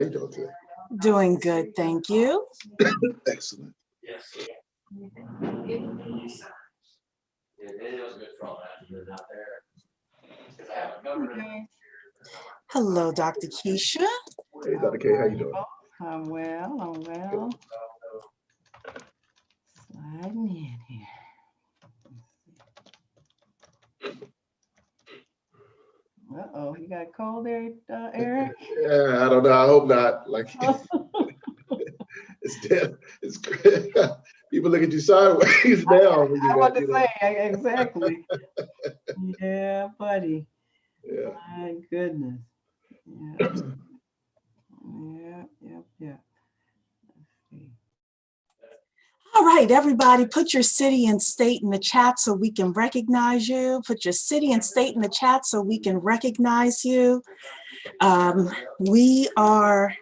How you doing today? Doing good, thank you. Excellent. Hello, Dr. Keisha. Hey, Dr. K, how you doing? I'm well. Sliding in here. Uh-oh, you got a cold there, Eric? Yeah, I don't know. I hope not. Like, it's damn, it's people look at you sideways now. When you I got, want to say, exactly. Yeah, buddy. yeah. My goodness. Yeah, yeah. Let's see. All right, everybody, put your city and state in the chat so we can recognize you. Put your city and state in the chat so we can recognize you. We are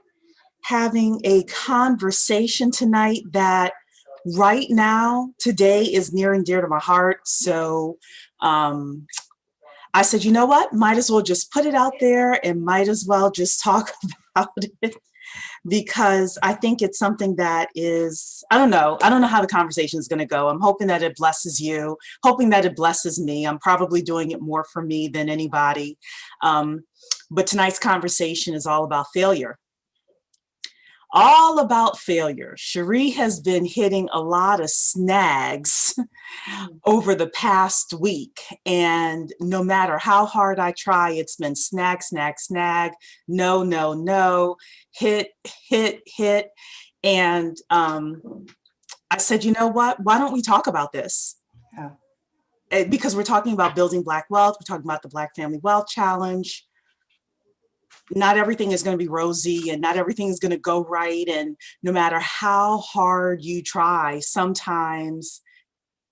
having a conversation tonight that right now, today is near and dear to my heart. So I said, you know what, might as well just put it out there and might as well just talk about it, because I think it's something that is, I don't know how the conversation is going to go. I'm hoping that it blesses you, hoping that it blesses me. I'm probably doing it more for me than anybody. But tonight's conversation is all about failure. All about failure. Cherie has been hitting a lot of snags over the past week. And no matter how hard I try, it's been snag, snag, snag, no, no, no, hit, hit, hit. And I said, you know what? Why don't we talk about this? Yeah. Because we're talking about building Black wealth. We're talking about the Black Family Wealth Challenge. Not everything is going to be rosy and not everything is going to go right. And no matter how hard you try, sometimes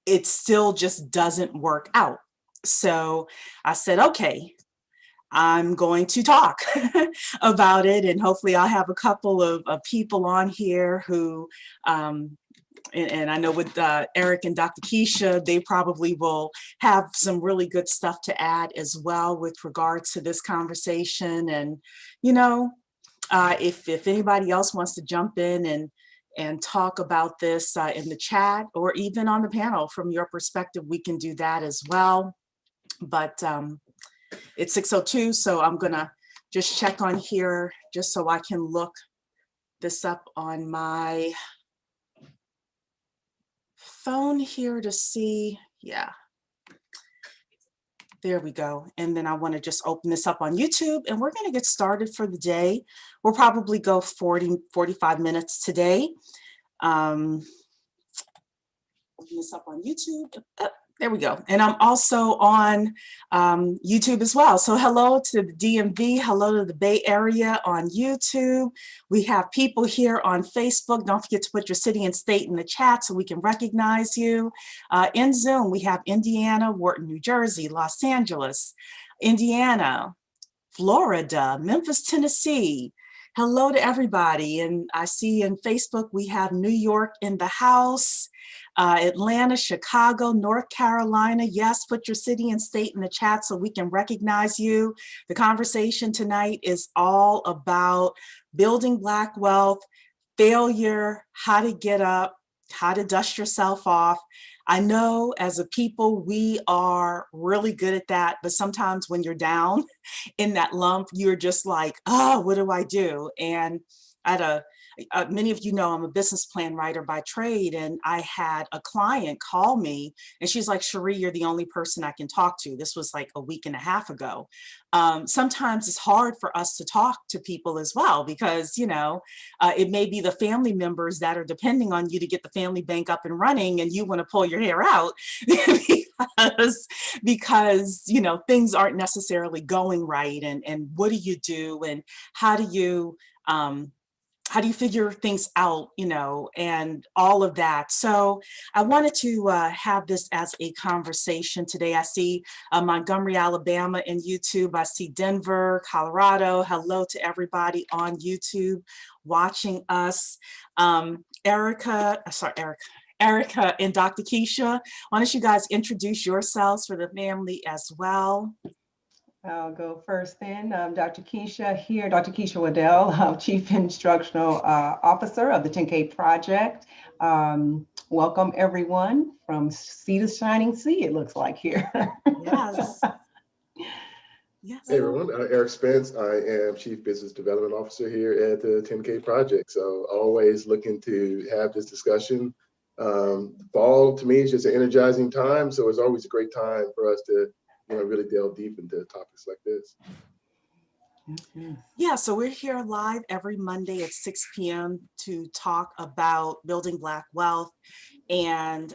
it still just doesn't work out. So I said, okay, I'm going to talk about it. And hopefully I'll have a couple of people on here who, and I know with Eric and Dr. Keisha, they probably will have some really good stuff to add as well with regards to this conversation. And, you know, if anybody else wants to jump in and talk about this in the chat or even on the panel from your perspective, we can do that as well. But it's 6:02, so I'm gonna just check on here just so I can look this up on my phone here to see. Yeah, there we go. And then I want to just open this up on YouTube and we're going to get started for the day. We'll probably go 45 minutes today. Open this up on YouTube. There we go. And I'm also on YouTube as well. So hello to the DMV, hello to the Bay Area on YouTube. We have people here on Facebook. Don't forget to put your city and state in the chat so we can recognize you. In Zoom, we have Indiana, Wharton, New Jersey, Los Angeles, Indiana, Florida, Memphis, Tennessee. Hello to everybody. And I see in Facebook, we have New York in the house, Atlanta, Chicago, North Carolina. Yes, put your city and state in the chat so we can recognize you. The conversation tonight is all about building Black wealth, failure, how to get up, how to dust yourself off. I know as a people, we are really good at that, but sometimes when you're down in that lump, you're just like, oh, what do I do? And many of you know I'm a business plan writer by trade, and I had a client call me and she's like, Cherie, you're the only person I can talk to. This was like a week and a half ago. Sometimes it's hard for us to talk to people as well, because, you know, it may be the family members that are depending on you to get the family bank up and running, and you want to pull your hair out because, you know, things aren't necessarily going right. And what do you do? And how do you figure things out, you know, and all of that. So I wanted to have this as a conversation today. I see Montgomery, Alabama in YouTube. I see Denver, Colorado. Hello to everybody on YouTube watching us. Erica and Dr. Keisha, why don't you guys introduce yourselves for the family as well? I'll go first then. Dr. Keisha here, Dr. Keisha Waddell, Chief Instructional Officer of the 10K Project. Welcome everyone from sea to shining sea, it looks like here. Yes. Yes. Hey everyone, Eric Spence. I am Chief Business Development Officer here at the 10K Project. So always looking to have this discussion. Fall to me is just an energizing time. So it's always a great time for us to, really delve deep into topics like this. Yeah, so we're here live every Monday at 6 p.m. to talk about building Black wealth. And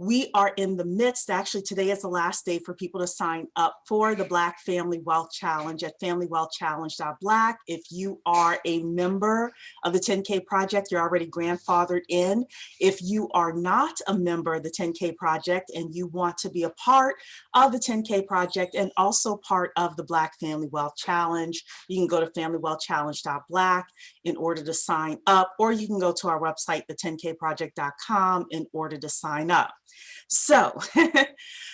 we are in the midst, actually today is the last day for people to sign up for the Black Family Wealth Challenge at familywealthchallenge.black. If you are a member of the 10K Project, you're already grandfathered in. If you are not a member of the 10K Project and you want to be a part of the 10K Project and also part of the Black Family Wealth Challenge, you can go to familywealthchallenge.black in order to sign up, or you can go to our website, the10kproject.com, in order to sign up. So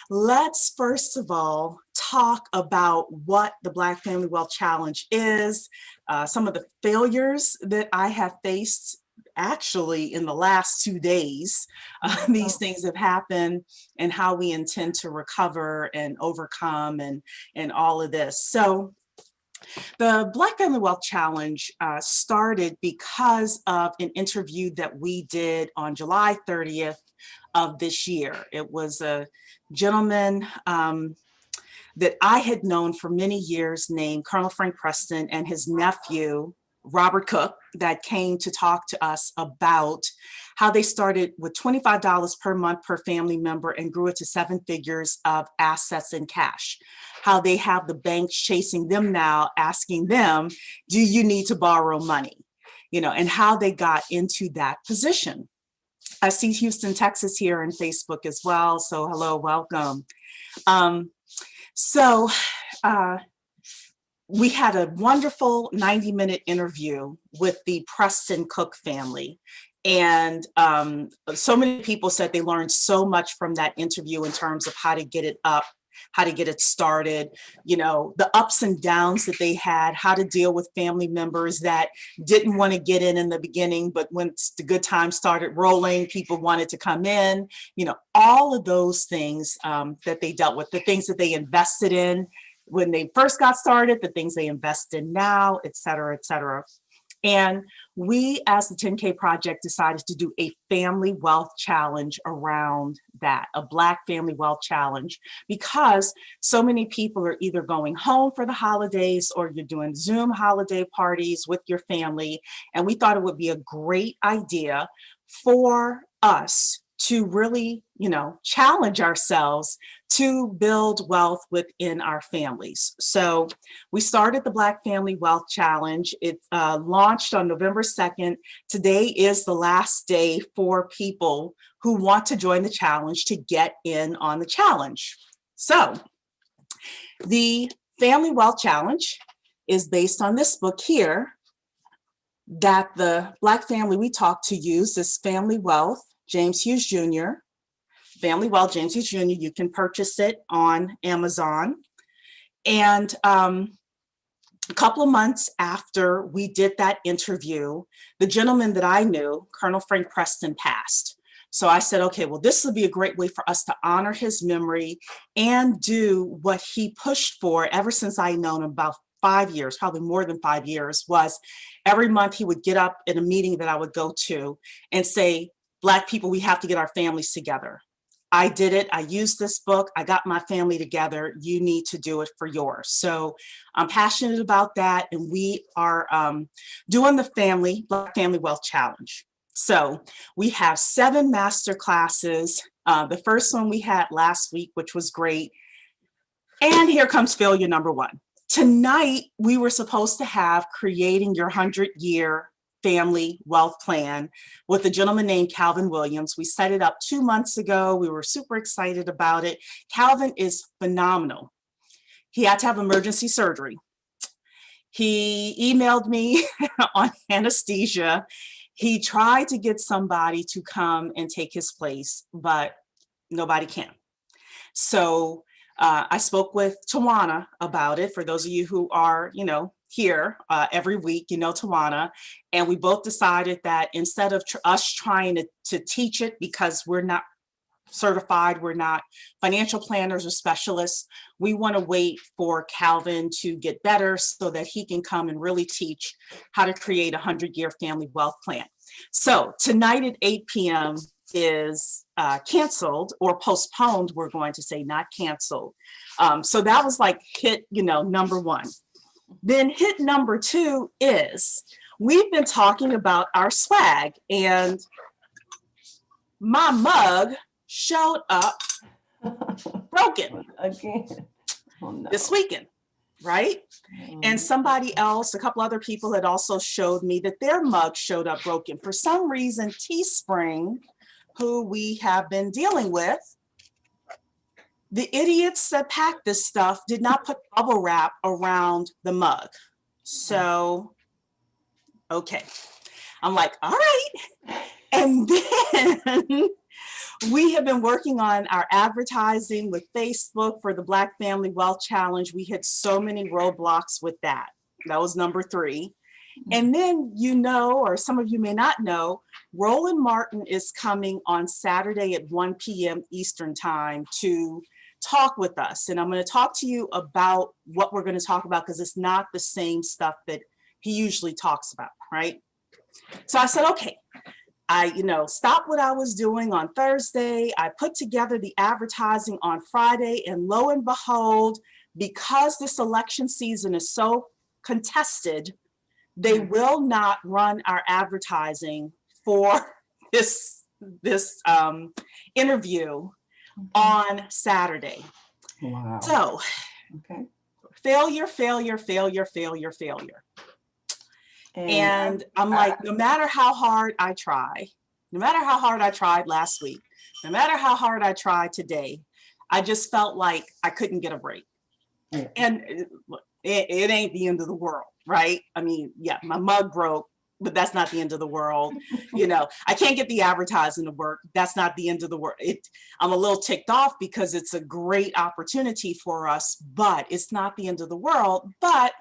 let's first of all talk about what the Black Family Wealth Challenge is, some of the failures that I have faced actually in the last 2 days. These things have happened and how we intend to recover and overcome and all of this. So the Black Family Wealth Challenge started because of an interview that we did on July 30th of this year. It was a gentleman that I had known for many years named Colonel Frank Preston and his nephew, Robert Cook, that came to talk to us about how they started with $25 per month per family member and grew it to 7 figures of assets in cash. How they have the banks chasing them now, asking them, do you need to borrow money? And how they got into that position. I see Houston, Texas here on Facebook as well. So hello, welcome. We had a wonderful 90-minute interview with the Preston Cook family. And so many people said they learned so much from that interview in terms of how to get it up, how to get it started, the ups and downs that they had, how to deal with family members that didn't want to get in the beginning, but when the good times started rolling, people wanted to come in, all of those things that they dealt with, the things that they invested in when they first got started, the things they invest in now, et cetera, et cetera. And we, as the 10K Project, decided to do a family wealth challenge around that, a Black family wealth challenge, because so many people are either going home for the holidays or you're doing Zoom holiday parties with your family. And we thought it would be a great idea for us to really, challenge ourselves to build wealth within our families. So we started the Black Family Wealth Challenge. It launched on November 2nd. Today is the last day for people who want to join the challenge to get in on the challenge. So the Family Wealth Challenge is based on this book here that the Black family we talk to use, this Family Wealth, James Hughes Jr., Family Wealth, James Hughes Jr. You can purchase it on Amazon. And a couple of months after we did that interview, the gentleman that I knew, Colonel Frank Preston, passed. So I said, okay, well, this would be a great way for us to honor his memory and do what he pushed for ever since I known him about 5 years, probably more than 5 years, was every month he would get up in a meeting that I would go to and say, Black people, we have to get our families together. I did it. I used this book. I got my family together. You need to do it for yours. So I'm passionate about that. And we are doing the Black Family Wealth Challenge. So we have 7 master classes. The first one we had last week, which was great. And here comes failure number 1. Tonight, we were supposed to have creating your 100-year family wealth plan with a gentleman named Calvin Williams. We set it up 2 months ago. We were super excited about it. Calvin is phenomenal. He had to have emergency surgery. He emailed me on anesthesia. He tried to get somebody to come and take his place, but nobody can. So I spoke with Tawana about it. For those of you who are, here every week, Tawana, and we both decided that instead of us trying to teach it, because we're not certified, we're not financial planners or specialists, we want to wait for Calvin to get better so that he can come and really teach how to create a 100-year family wealth plan. So tonight at 8 p.m. is canceled or postponed, we're going to say, not canceled. So that was like hit, number one. Then hit number two is we've been talking about our swag, and my mug showed up broken Again. Oh, no. this weekend, right? And somebody else, a couple other people had also showed me that their mug showed up broken. For some reason, Teespring, who we have been dealing with, the idiots that packed this stuff did not put bubble wrap around the mug. So, okay. I'm like, all right. And then we have been working on our advertising with Facebook for the Black Family Wealth Challenge. We hit so many roadblocks with that. That was number three. And then, or some of you may not know, Roland Martin is coming on Saturday at 1 p.m. Eastern time to talk with us. And I'm going to talk to you about what we're going to talk about, because it's not the same stuff that he usually talks about, right? So I said, okay. I, stopped what I was doing on Thursday. I put together the advertising on Friday, and lo and behold, because this election season is so contested, they will not run our advertising for this interview on Saturday. Wow. So, okay. Failure. And I'm like, no matter how hard I try, no matter how hard I tried last week, no matter how hard I tried today, I just felt like I couldn't get a break. Yeah. And it ain't the end of the world, right? I mean, yeah, my mug broke, but that's not the end of the world. I can't get the advertising to work. That's not the end of the world. I'm a little ticked off because it's a great opportunity for us, but it's not the end of the world. But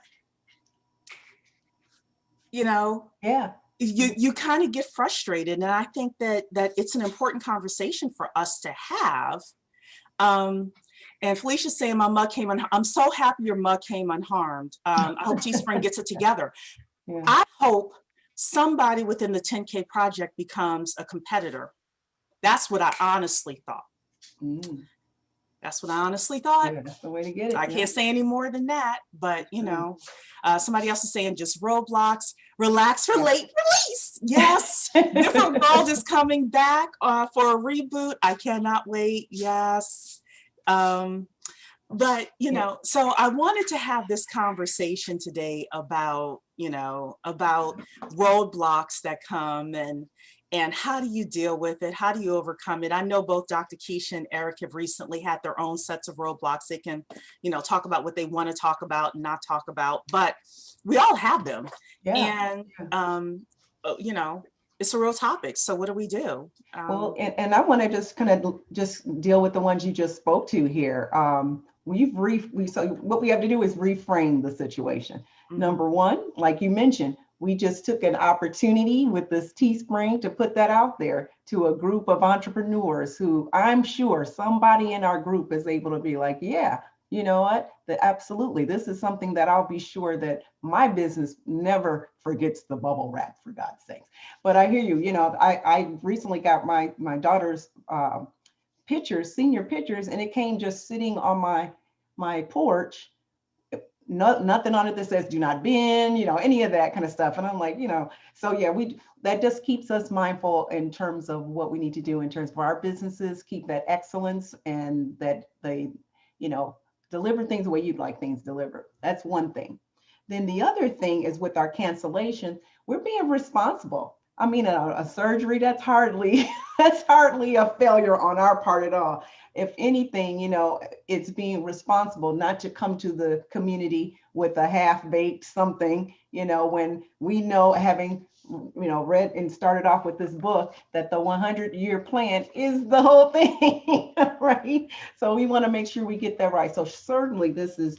yeah, you kind of get frustrated. And I think that it's an important conversation for us to have. And Felicia's saying my mug came unharmed. I'm so happy your mug came unharmed. I hope Teespring gets it together. Yeah. I hope somebody within the 10K project becomes a competitor. That's what I honestly thought. That's what I honestly thought. Yeah, that's the way to get it. I can't say any more than that, but somebody else is saying just roadblocks, relax for late release. Yes, Different World is coming back for a reboot. I cannot wait. Yes. But, so I wanted to have this conversation today about, about roadblocks that come and how do you deal with it? How do you overcome it? I know both Dr. Keisha and Eric have recently had their own sets of roadblocks. They can, talk about what they want to talk about and not talk about, but we all have them. Yeah. And, it's a real topic. So what do we do? Well, and I want to just kind of just deal with the ones you just spoke to here. So what we have to do is reframe the situation. Mm-hmm. Number one, like you mentioned, we just took an opportunity with this Teespring to put that out there to a group of entrepreneurs who I'm sure somebody in our group is able to be like, yeah, you know what? Absolutely. This is something that I'll be sure that my business never forgets the bubble wrap, for God's sakes. But I hear you. I recently got my daughter's senior pictures, and it came just sitting on my porch. Nothing on it that says do not bend, any of that kind of stuff. And I'm like, so yeah, that just keeps us mindful in terms of what we need to do in terms of our businesses, keep that excellence, and that they, deliver things the way you'd like things delivered. That's one thing. Then the other thing is with our cancellation, we're being responsible. I mean, a surgery, that's hardly a failure on our part at all. If anything, it's being responsible not to come to the community with a half-baked something, when we know having read and started off with this book, that the 100-year plan is the whole thing, right? So we want to make sure we get that right. So certainly this is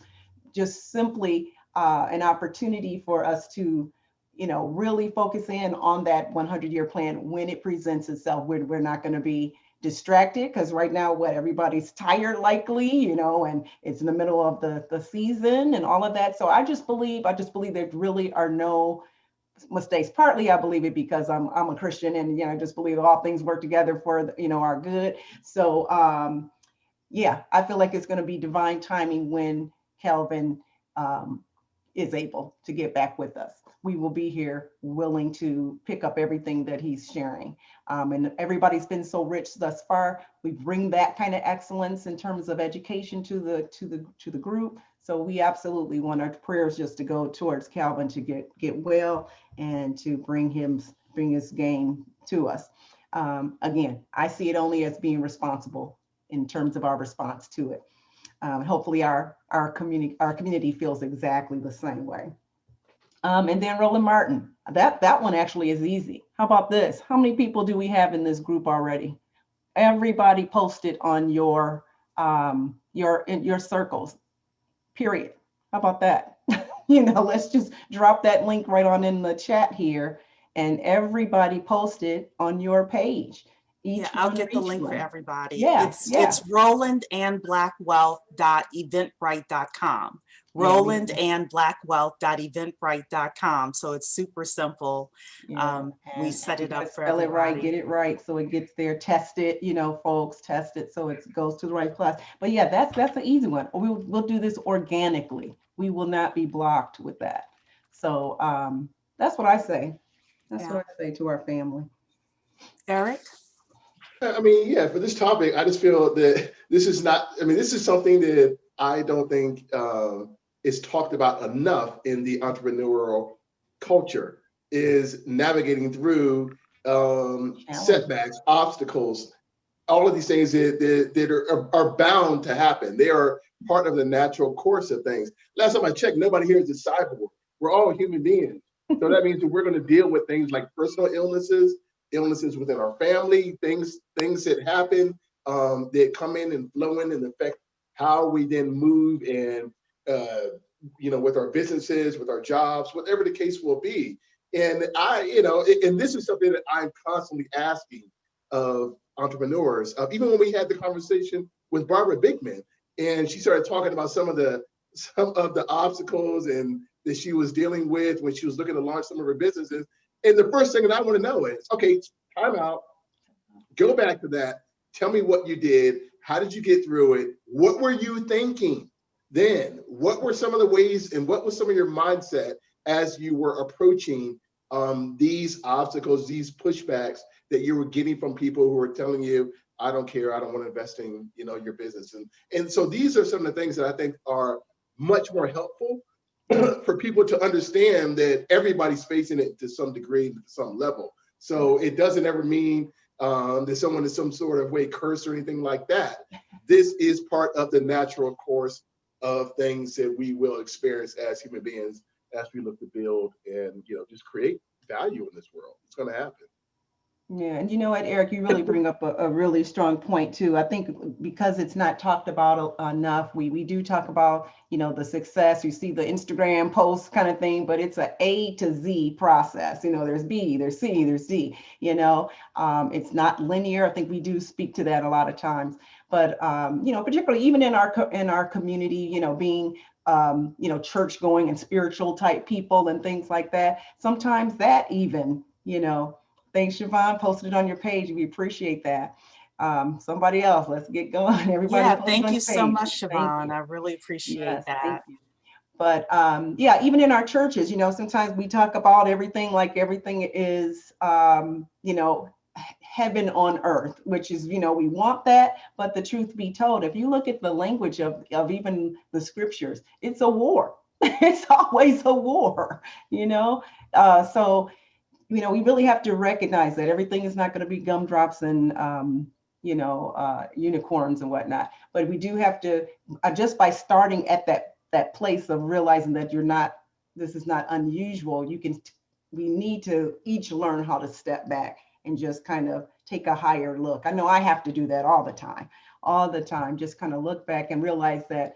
just simply an opportunity for us to, really focus in on that 100-year plan when it presents itself. We're not going to be distracted, because right now, everybody's tired likely, and it's in the middle of the season and all of that. So I just believe there really are no mistakes. Partly I believe it because I'm a Christian, and I just believe all things work together for our good. So yeah, I feel like it's going to be divine timing when Calvin is able to get back with us. We will be here willing to pick up everything that he's sharing. And everybody's been so rich thus far. We bring that kind of excellence in terms of education to the group. So we absolutely want our prayers just to go towards Calvin to get well and to bring his game to us. Again, I see it only as being responsible in terms of our response to it. Hopefully our community feels exactly the same way. And then Roland Martin, that one actually is easy. How about this? How many people do we have in this group already? Everybody posted on your circles, period. How about that? Let's just drop that link right on in the chat here, and everybody posted on your page. Yeah, I'll get the link for everybody. Yeah, it's rolandandblackwell.eventbrite.com. rolandandblackwell.eventbrite.com. So it's super simple. We set it up for everybody. Spell it right, get it right, so it gets there. Test it, folks, test it so it goes to the right class. But yeah, that's an easy one. We'll do this organically. We will not be blocked with that. So that's what I say. That's what I say to our family. Eric? I mean, yeah, for this topic, I just feel that this is something that I don't think is talked about enough in the entrepreneurial culture, is navigating through setbacks, obstacles, all of these things that are bound to happen. They are part of the natural course of things. Last time I checked, nobody here is a cyborg. We're all human beings. So that means that we're going to deal with things like personal illnesses within our family, things that happen that come in and flow in and affect how we then move and with our businesses, with our jobs, whatever the case will be. And and this is something that I'm constantly asking of entrepreneurs. Even when we had the conversation with Barbara Bigman, and she started talking about some of the obstacles and that she was dealing with when she was looking to launch some of her businesses. And the first thing that I want to know is, okay, time out, go back to that. Tell me what you did. How did you get through it? What were you thinking then? What were some of the ways and what was some of your mindset as you were approaching these obstacles, these pushbacks that you were getting from people who were telling you, I don't care, I don't want to invest in your business. And so these are some of the things that I think are much more helpful for people to understand that everybody's facing it to some degree, to some level. So it doesn't ever mean that someone is some sort of way cursed or anything like that. This is part of the natural course of things that we will experience as human beings as we look to build and just create value in this world. It's going to happen. Yeah, and you know what, Eric, you really bring up a really strong point too. I think because it's not talked about enough, we do talk about, the success. You see the Instagram posts kind of thing, but it's a A to Z process. There's B, there's C, there's D, it's not linear. I think we do speak to that a lot of times, but, particularly even in our community, being, church going and spiritual type people and things like that. Sometimes that even, thanks, Siobhan, posted it on your page. We appreciate that. Somebody else, let's get going. Everybody. Yeah, thank you so much, Siobhan. I really appreciate that. Thank you. But yeah, even in our churches, sometimes we talk about everything like everything is, heaven on earth, which is, we want that. But the truth be told, if you look at the language of even the scriptures, it's a war. It's always a war, so we really have to recognize that everything is not going to be gumdrops and, unicorns and whatnot. But we do have to, just by starting at that place of realizing that this is not unusual, you can we need to each learn how to step back and just kind of take a higher look. I know I have to do that all the time, just kind of look back and realize that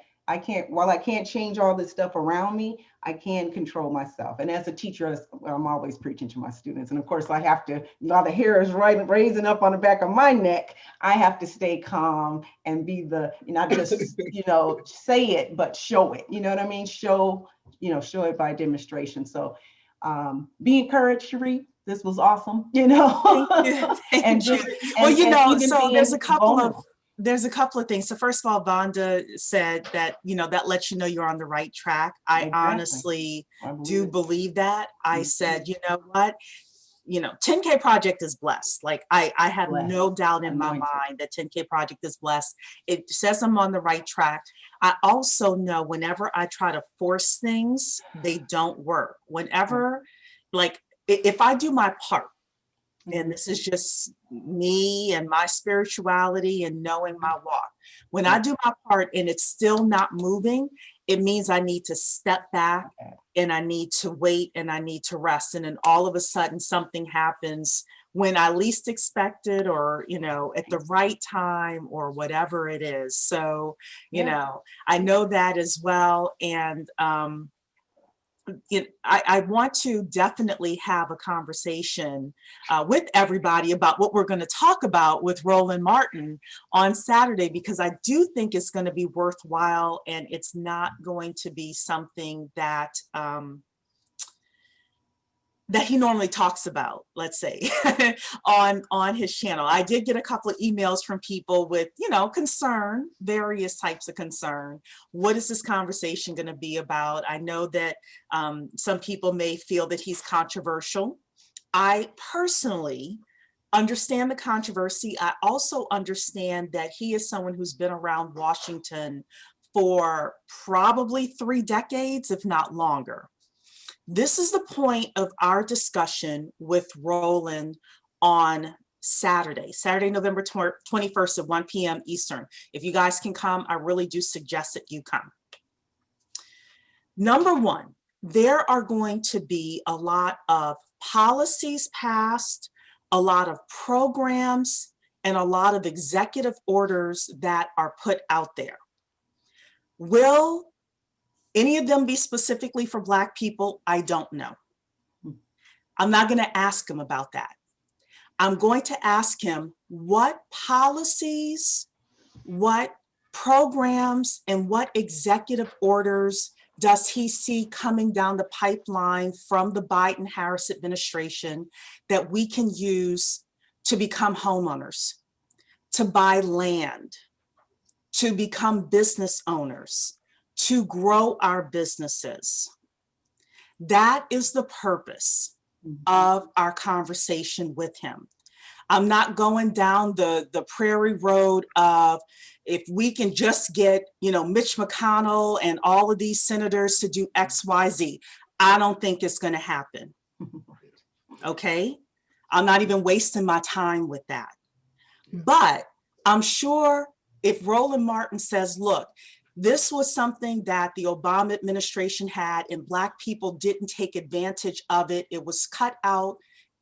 while I can't change all this stuff around me, I can control myself. And as a teacher, I'm always preaching to my students. And of course, I have to, while the hair is raising up on the back of my neck, I have to stay calm and be not just, say it, but show it. You know what I mean? Show it by demonstration. So be encouraged, Cherie. This was awesome, Thank you. Thank you. Well, so there's a couple of things. So first of all, Vonda said that, that lets you know you're on the right track. I honestly do believe that. I said, you know what? 10K Project is blessed. Like I have no doubt in my mind that 10K Project is blessed. It says I'm on the right track. I also know whenever I try to force things, they don't work. Whenever, like, if I do my part, and this is just me and my spirituality and knowing my walk. When I do my part and it's still not moving, it means I need to step back and I need to wait and I need to rest. And then all of a sudden something happens when I least expect it, or, at the right time or whatever it is. So, I know that as well. And, I want to definitely have a conversation with everybody about what we're going to talk about with Roland Martin on Saturday, because I do think it's going to be worthwhile, and it's not going to be something that that he normally talks about, let's say, on his channel. I did get a couple of emails from people with, concern, various types of concern. What is this conversation going to be about? I know that some people may feel that he's controversial. I personally understand the controversy. I also understand that he is someone who's been around Washington for probably 3 decades, if not longer. This is the point of our discussion with Roland on Saturday, November 21st at 1 p.m. Eastern. If you guys can come, I really do suggest that you come. Number one, there are going to be a lot of policies passed, a lot of programs, and a lot of executive orders that are put out there. Will any of them be specifically for Black people? I don't know. I'm not going to ask him about that. I'm going to ask him what policies, what programs, and what executive orders does he see coming down the pipeline from the Biden-Harris administration that we can use to become homeowners, to buy land, to become business owners, to grow our businesses. That is the purpose of our conversation with him. I'm not going down the prairie road of, if we can just get, Mitch McConnell and all of these senators to do X, Y, Z. I don't think it's going to happen. Okay? I'm not even wasting my time with that. But I'm sure if Roland Martin says, look, this was something that the Obama administration had and Black people didn't take advantage of it. It was cut out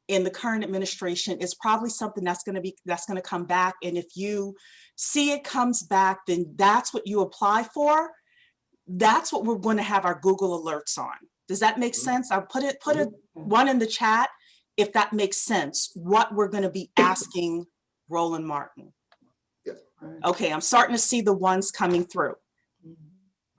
in the current administration. It's probably something that's going to come back. And if you see it comes back, then that's what you apply for. That's what we're going to have our Google alerts on. Does that make sense? I'll put a one in the chat if that makes sense, what we're going to be asking Roland Martin. Okay, I'm starting to see the ones coming through.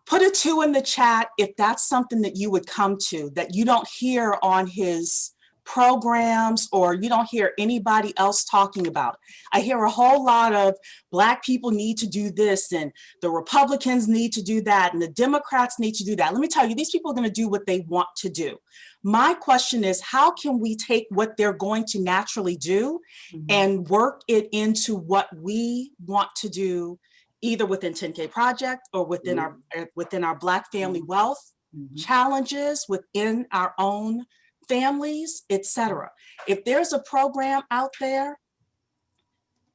Put a 2 in the chat if that's something that you would come to, that you don't hear on his programs or you don't hear anybody else talking about. I hear a whole lot of Black people need to do this and the Republicans need to do that and the Democrats need to do that. Let me tell you, these people are going to do what they want to do. My question is, how can we take what they're going to naturally do and work it into what we want to do, either within 10K Project or within our Black family wealth challenges within our own families, etc. If there's a program out there,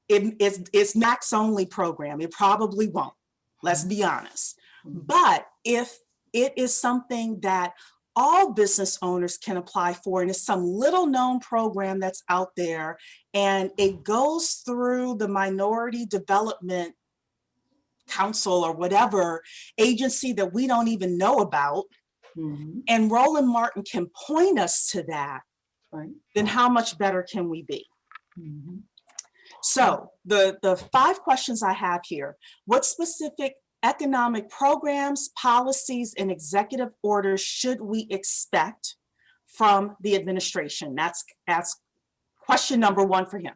it's max only program. It probably won't. Let's be honest. But if it is something that all business owners can apply for, and it's some little known program that's out there, and it goes through the Minority Development Council or whatever agency that we don't even know about, Mhm. and Roland Martin can point us to that, Right. then how much better can we be? Mhm. So the 5 questions I have here: what specific economic programs, policies, and executive orders should we expect from the administration? That's question number 1 for him.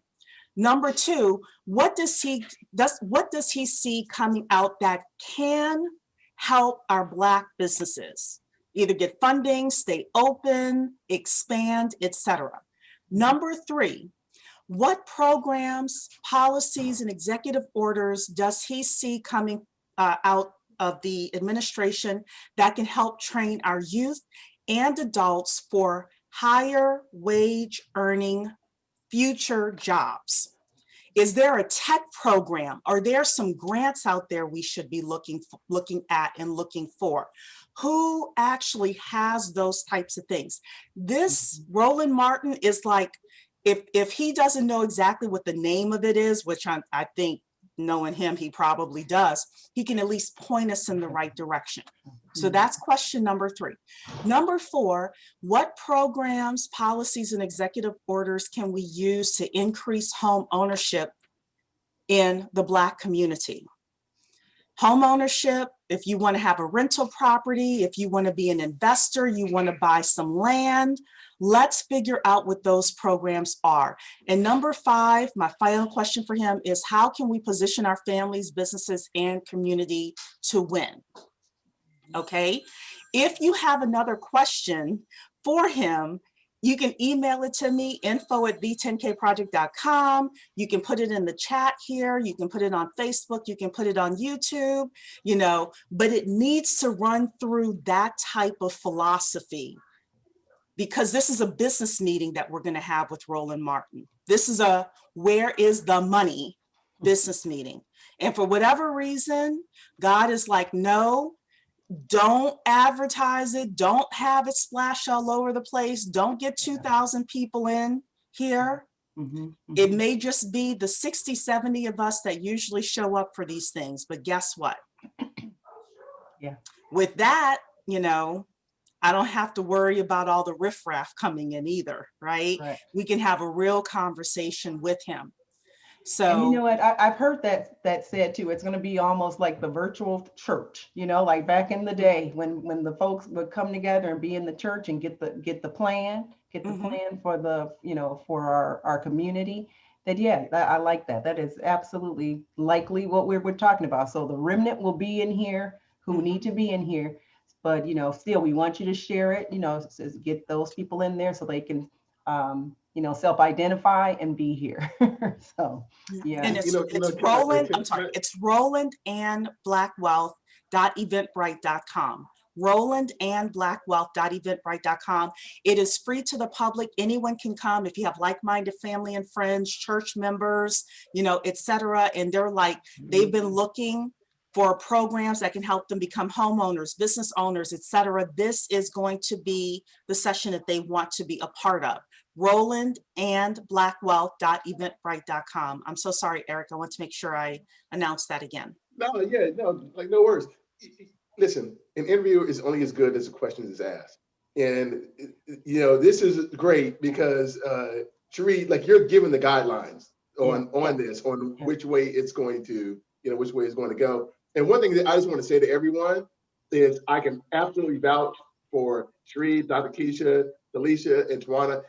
Number 2, what does he see coming out that can help our Black businesses either get funding, stay open, expand, etc.? Number 3, what programs, policies, and executive orders does he see coming out of the administration that can help train our youth and adults for higher wage earning future jobs? Is there a tech program? Are there some grants out there we should be looking at and looking for? Who actually has those types of things? This Roland Martin is like, if he doesn't know exactly what the name of it is, which I think knowing him, he probably does, he can at least point us in the right direction. So that's question number 3. Number 4, what programs, policies, and executive orders can we use to increase home ownership in the Black community? Home ownership, if you want to have a rental property, if you want to be an investor, you want to buy some land, let's figure out what those programs are. And number 5, my final question for him is, how can we position our families, businesses, and community to win? Okay, if you have another question for him, you can email it to me, info@the10kproject.com. You can put it in the chat here. You can put it on Facebook. You can put it on YouTube, but it needs to run through that type of philosophy, because this is a business meeting that we're going to have with Roland Martin. This is a where is the money business meeting. And for whatever reason, God is like, no, don't advertise it. Don't have it splash all over the place. Don't get 2,000 people in here. It may just be the 60, 70 of us that usually show up for these things. But guess what? Yeah. With that, I don't have to worry about all the riffraff coming in either, right? We can have a real conversation with him. So, and you know what, I've heard that said too. It's going to be almost like the virtual church, like back in the day when the folks would come together and be in the church and get the plan for the, for our community. I like that. That is absolutely likely what we're talking about. So the remnant will be in here who need to be in here, but still we want you to share it, get those people in there so they can self-identify and be here. So, yeah. And it's Roland, I'm sorry, it's rolandandblackwealth.eventbrite.com. rolandandblackwealth.eventbrite.com. It is free to the public. Anyone can come if you have like-minded family and friends, church members, etc. And they're like, they've been looking for programs that can help them become homeowners, business owners, etc. This is going to be the session that they want to be a part of. rolandandblackwealth.eventbrite.com. I'm so sorry, Eric. I want to make sure I announce that again. No worries. Listen, an interview is only as good as the question is asked. And, this is great because, Cherie, you're given the guidelines on which way it's going to, which way it's going to go. And one thing that I just want to say to everyone is I can absolutely vouch for Cherie, Dr. Keisha, Alicia, and Tawana,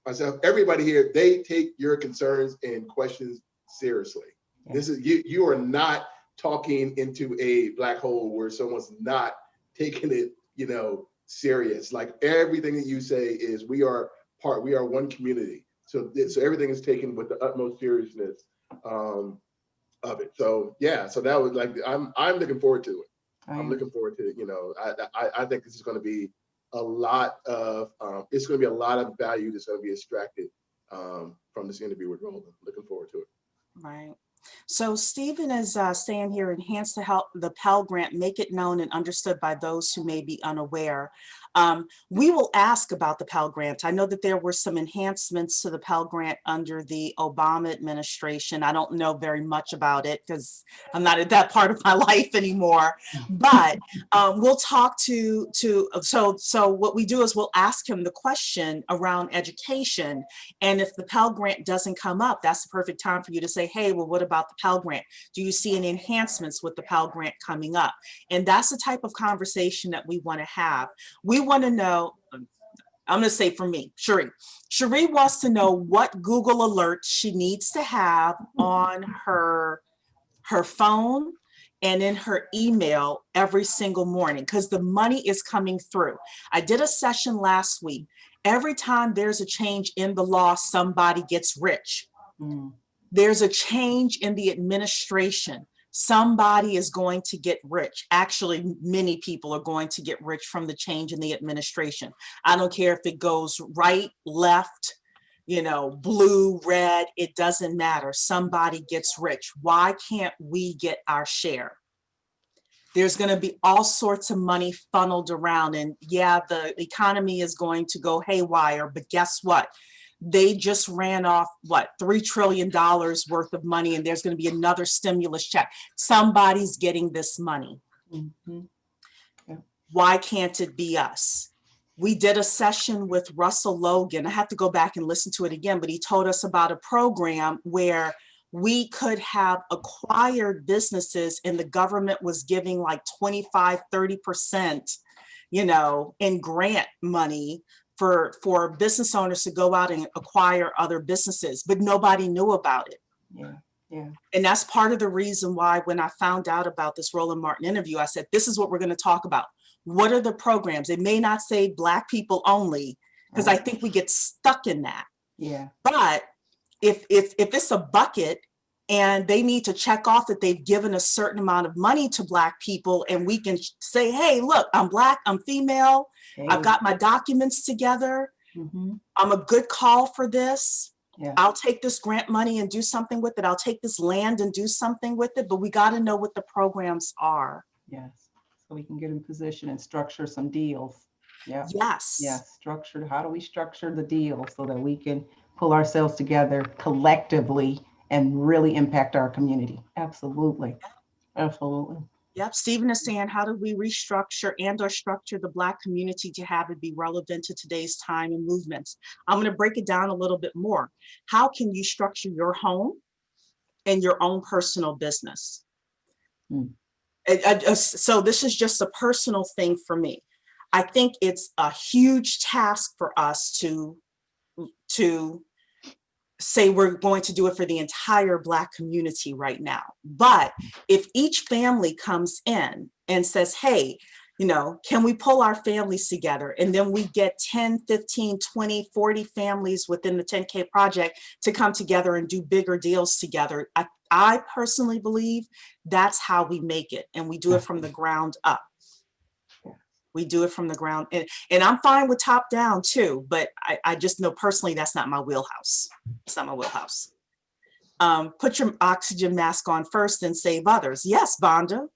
myself, everybody here. They take your concerns and questions seriously. Yeah. This is you are not talking into a black hole where someone's not taking it, serious. Like everything that you say is we are one community. So everything is taken with the utmost seriousness of it. So yeah, so that was I'm looking forward to it. I'm looking forward to it. I think this is going to be a lot of value that's going to be extracted from this interview with Roland. Looking forward to it. Right. So Stephen is saying here, enhance the Pell Grant, make it known and understood by those who may be unaware. We will ask about the Pell Grant. I know that there were some enhancements to the Pell Grant under the Obama administration. I don't know very much about it because I'm not at that part of my life anymore. But we'll talk so what we do is we'll ask him the question around education. And if the Pell Grant doesn't come up, that's the perfect time for you to say, hey, well, what about the Pell Grant? Do you see any enhancements with the Pell Grant coming up? And that's the type of conversation that we want to have. We want to know, I'm going to say for me, Cherie wants to know what Google alerts she needs to have on her phone and in her email every single morning, because the money is coming through. I did a session last week. Every time there's a change in the law, somebody gets rich. There's a change in the administration. Somebody is going to get rich. Actually, many people are going to get rich from the change in the administration. I don't care if it goes right, left, blue, red, it doesn't matter. Somebody gets rich. Why can't we get our share? There's going to be all sorts of money funneled around, and yeah, the economy is going to go haywire, but guess what? They just ran off, $3 trillion worth of money, and there's going to be another stimulus check. Somebody's getting this money. Yeah. Why can't it be us? We did a session with Russell Logan. I have to go back and listen to it again, but he told us about a program where we could have acquired businesses and the government was giving like 25, 30%, in grant money for business owners to go out and acquire other businesses, but nobody knew about it. Yeah. And that's part of the reason why when I found out about this Roland Martin interview, I said, this is what we're going to talk about. What are the programs? It may not say Black people only, because I think we get stuck in that. Yeah. But if it's a bucket and they need to check off that they've given a certain amount of money to Black people, and we can say, hey, look, I'm Black, I'm female, I've got my documents together, I'm a good call for this. Yeah. I'll take this grant money and do something with it. I'll take this land and do something with it, but we got to know what the programs are. Yes, so we can get in position and structure some deals. Yeah. Yes. Yes, structured. How do we structure the deal so that we can pull ourselves together collectively and really impact our community? Absolutely. Absolutely. Yep. Stephen is saying, how do we restructure or structure the Black community to have it be relevant to today's time and movements? I'm going to break it down a little bit more. How can you structure your home and your own personal business? So this is just a personal thing for me. I think it's a huge task for us to say we're going to do it for the entire Black community right now. But if each family comes in and says, hey, can we pull our families together? And then we get 10, 15, 20, 40 families within the 10K project to come together and do bigger deals together. I personally believe that's how we make it. And we do it from the ground up. We do it from the ground, and I'm fine with top down too, but I just know personally that's not my wheelhouse. It's not my wheelhouse. Put your oxygen mask on first and save others. Yes, Vonda.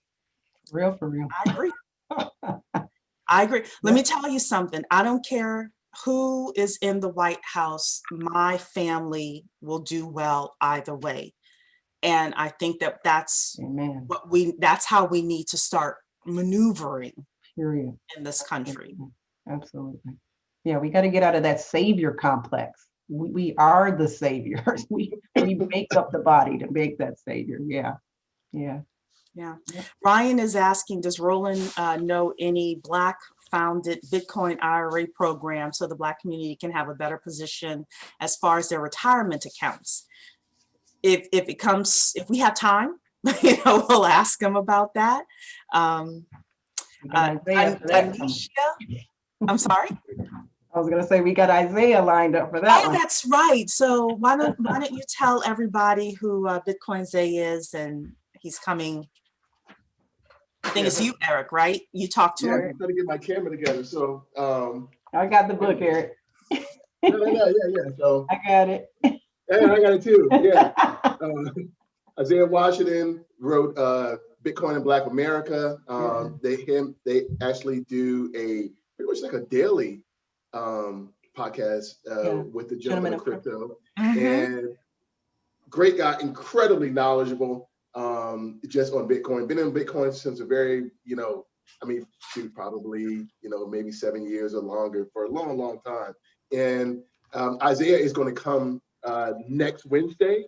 Real for real. I agree. I agree. Let me tell you something. I don't care who is in the White House. My family will do well either way. And I think that's Amen. That's how we need to start maneuvering. Period. In this country. Absolutely. Yeah, we got to get out of that savior complex. We are the saviors. We make up the body to make that savior. Yeah. Ryan is asking, does Roland know any Black founded Bitcoin IRA program so the Black community can have a better position as far as their retirement accounts? If we have time, we'll ask them about that. Anisha, I'm sorry. I was going to say we got Isaiah lined up for that. Oh, that's right. So why don't you tell everybody who Bitcoin Zay is, and he's coming. I think it's you, Eric, right? You talked to him. I'm trying to get my camera together. So I got the book, Eric. Yeah. So I got it. Yeah, I got it too. Yeah. Isaiah Washington wrote Bitcoin in Black America. They actually do a pretty much like a daily podcast Yeah. with the Gentleman of Gentleman Crypto. Mhm. And great guy, incredibly knowledgeable just on Bitcoin. Been in Bitcoin since a very, I mean, shoot, probably, maybe 7 years or longer, for a long, long time. And Isaiah is going to come next Wednesday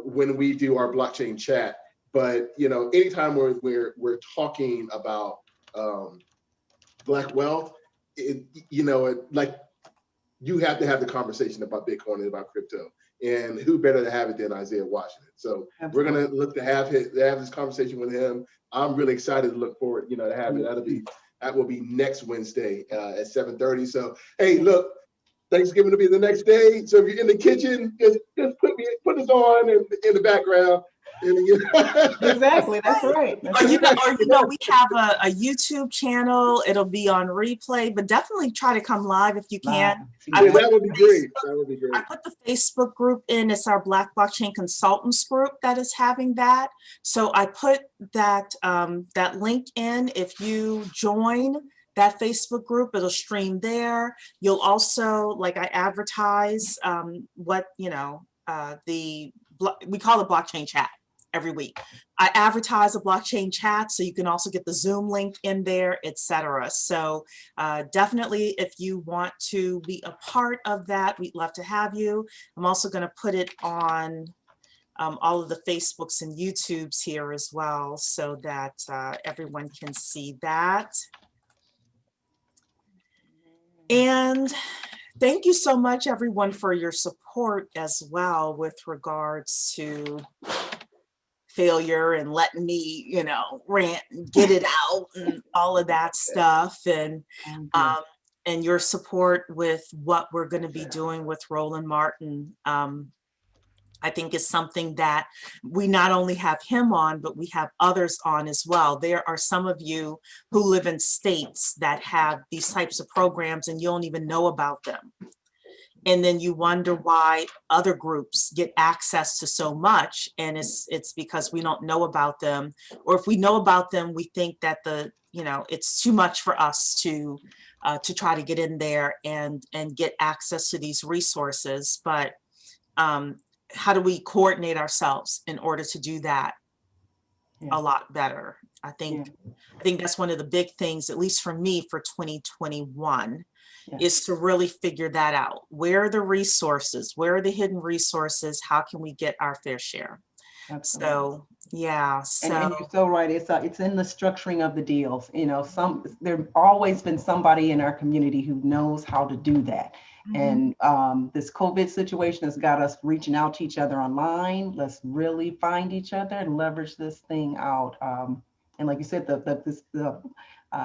when we do our blockchain chat. But anytime we're talking about Black wealth, like, you have to have the conversation about Bitcoin and about crypto. And who better to have it than Isaiah Washington? So Absolutely. we're gonna look to have this conversation with him. I'm really excited to look forward, to have it. That will be next Wednesday at 7:30. So hey, look, Thanksgiving will be the next day. So if you're in the kitchen, just put us on in the background. Exactly, that's right. Or we have a YouTube channel. It'll be on replay, but definitely try to come live if you can. Yeah, that would be great. That would be great. I put the Facebook group in. It's our Black Blockchain Consultants group that is having that. So I put that that link in. If you join that Facebook group, it'll stream there. You'll also, like, I advertise what we call the blockchain chat every week. I advertise a blockchain chat, so you can also get the Zoom link in there, etc. So definitely, if you want to be a part of that, we'd love to have you. I'm also going to put it on all of the Facebooks and YouTubes here as well, so that everyone can see that. And thank you so much, everyone, for your support as well with regards to failure and letting me, rant, get it out, and all of that stuff, and your support with what we're going to be doing with Roland Martin. I think is something that we not only have him on, but we have others on as well. There are some of you who live in states that have these types of programs and you don't even know about them. And then you wonder why other groups get access to so much, and it's because we don't know about them, or if we know about them, we think that it's too much for us to try to get in there and get access to these resources. But how do we coordinate ourselves in order to do that a lot better? I think that's one of the big things, at least for me, for 2021. Is to really figure that out. Where are the resources? Where are the hidden resources? How can we get our fair share? Absolutely. So yeah. And you're so right. It's in the structuring of the deals. There's always been somebody in our community who knows how to do that. Mm-hmm. And this COVID situation has got us reaching out to each other online. Let's really find each other and leverage this thing out. And like you said, the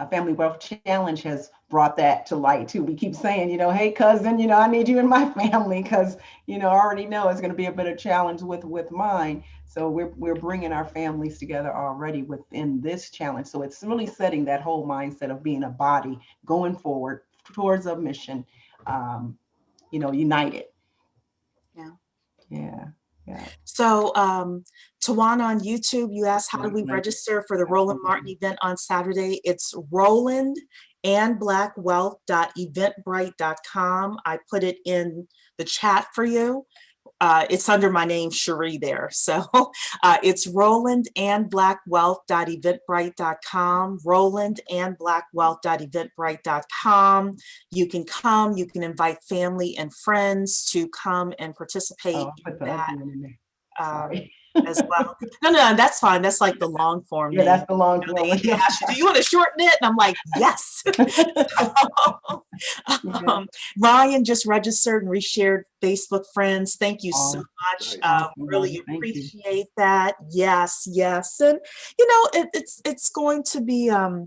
Family Wealth Challenge has brought that to light too. We keep saying, hey cousin, I need you in my family, because I already know it's going to be a bit of challenge with mine. So we're bringing our families together already within this challenge. So it's really setting that whole mindset of being a body going forward towards a mission, united. Yeah. So Tawana on YouTube, you asked, how do we register for the Roland Martin event on Saturday? It's rolandandblackwealth.eventbrite.com. I put it in the chat for you. It's under my name, Cherie, there. So it's rolandandblackwealth.eventbrite.com, rolandandblackwealth.eventbrite.com. You can come, you can invite family and friends to come and participate in that as well. No, that's fine. That's like the long form. Yeah, that's the long form. Do you want to shorten it? And I'm like, yes. Ryan just registered and reshared Facebook friends. Thank you so much. Really appreciate that. Yes. And it's going to be a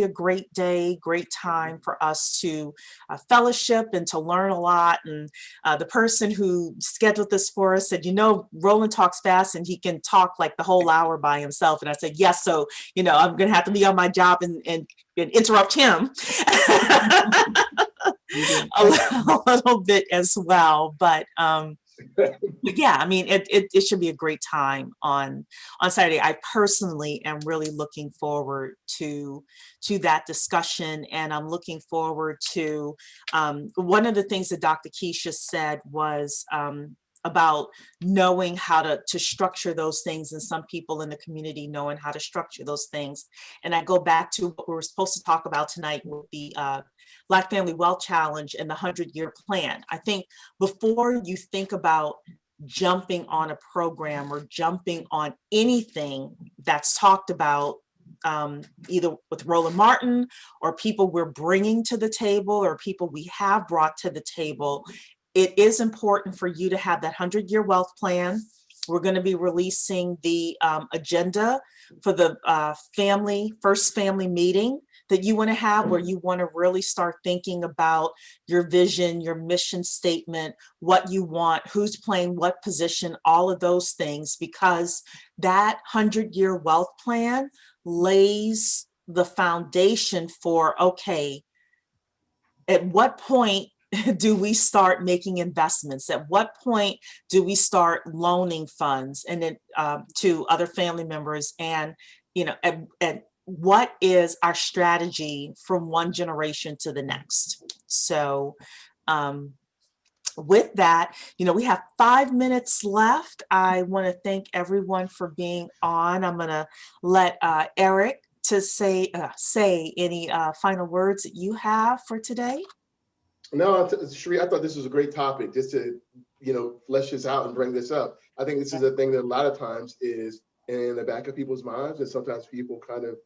great day, great time for us to fellowship and to learn a lot. And the person who scheduled this for us said, Roland talks fast and he can talk like the whole hour by himself. And I said, yes. So, I'm going to have to be on my job and interrupt him a little bit as well. But But yeah, I mean, it should be a great time on Saturday. I personally am really looking forward to that discussion, and I'm looking forward to one of the things that Dr. Keisha said was about knowing how to structure those things, and some people in the community knowing how to structure those things. And I go back to what we were supposed to talk about tonight with the Black Family Wealth Challenge and the 100-year plan. I think before you think about jumping on a program or jumping on anything that's talked about, either with Roland Martin or people we're bringing to the table or people we have brought to the table, it is important for you to have that 100-year wealth plan. We're going to be releasing the agenda for the first family meeting that you want to have, where you want to really start thinking about your vision, your mission statement, what you want, who's playing what position, all of those things, because that 100-year wealth plan lays the foundation for, okay, at what point do we start making investments? At what point do we start loaning funds and then to other family members? And at what is our strategy from one generation to the next? So with that, we have 5 minutes left. I want to thank everyone for being on. I'm going to let Eric to say any final words that you have for today. No, Cherie, I thought this was a great topic, just to, flesh this out and bring this up. I think this is a thing that a lot of times is in the back of people's minds, and sometimes people kind of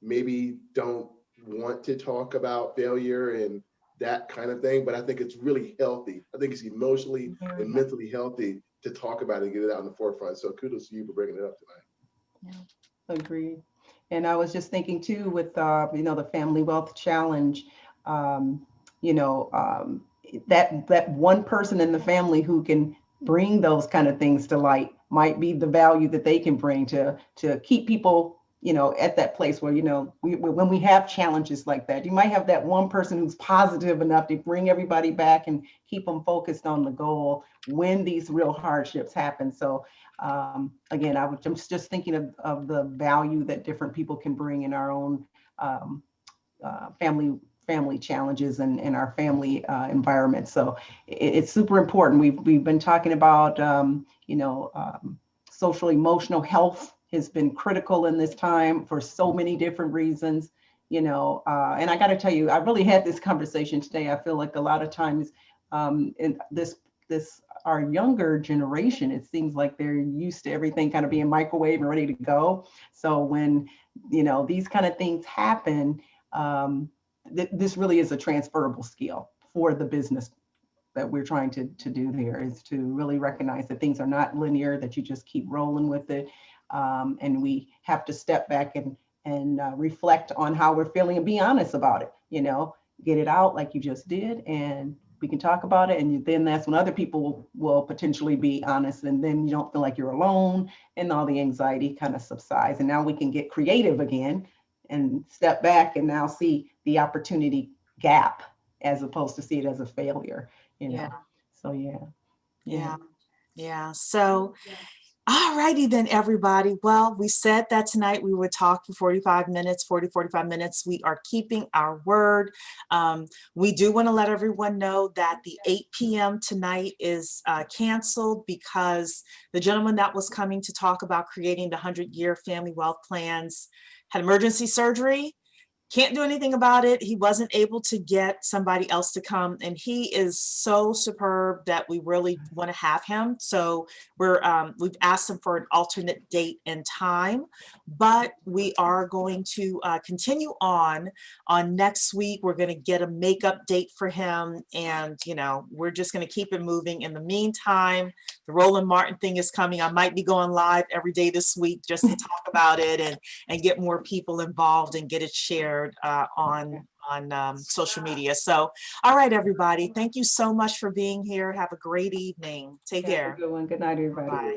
maybe don't want to talk about failure and that kind of thing, but I think it's really healthy. I think it's emotionally and mentally healthy to talk about it and get it out in the forefront. So kudos to you for bringing it up tonight. Yeah, agreed. And I was just thinking too with, the Family Wealth Challenge, that one person in the family who can bring those kind of things to light might be the value that they can bring to keep people, at that place where, when we have challenges like that, you might have that one person who's positive enough to bring everybody back and keep them focused on the goal when these real hardships happen. So again, I'm just thinking of the value that different people can bring in our own family challenges and our family environment. So it's super important. We've been talking about, social emotional health has been critical in this time for so many different reasons, and I got to tell you, I really had this conversation today. I feel like a lot of times in this our younger generation, it seems like they're used to everything kind of being microwave and ready to go. So when, these kind of things happen, this really is a transferable skill for the business that we're trying to do here, is to really recognize that things are not linear, that you just keep rolling with it. And we have to step back and reflect on how we're feeling and be honest about it, get it out like you just did, and we can talk about it. And then that's when other people will potentially be honest, and then you don't feel like you're alone and all the anxiety kind of subsides. And now we can get creative again and step back and now see the opportunity gap as opposed to see it as a failure, Yeah. So Yeah. So, all righty then, everybody. Well, we said that tonight we would talk for 45 minutes. We are keeping our word. We do want to let everyone know that the 8 p.m. tonight is canceled because the gentleman that was coming to talk about creating the 100-year family wealth plans had emergency surgery. Can't do anything about it. He wasn't able to get somebody else to come, and he is so superb that we really want to have him. So we've asked him for an alternate date and time, but we are going to continue on next week. We're going to get a makeup date for him, and we're just going to keep it moving. In the meantime, the Roland Martin thing is coming. I might be going live every day this week just to talk about it and get more people involved and get it shared on social media. So, all right, everybody. Thank you so much for being here. Have a great evening. Take care. Good one. Good night, everybody. Bye.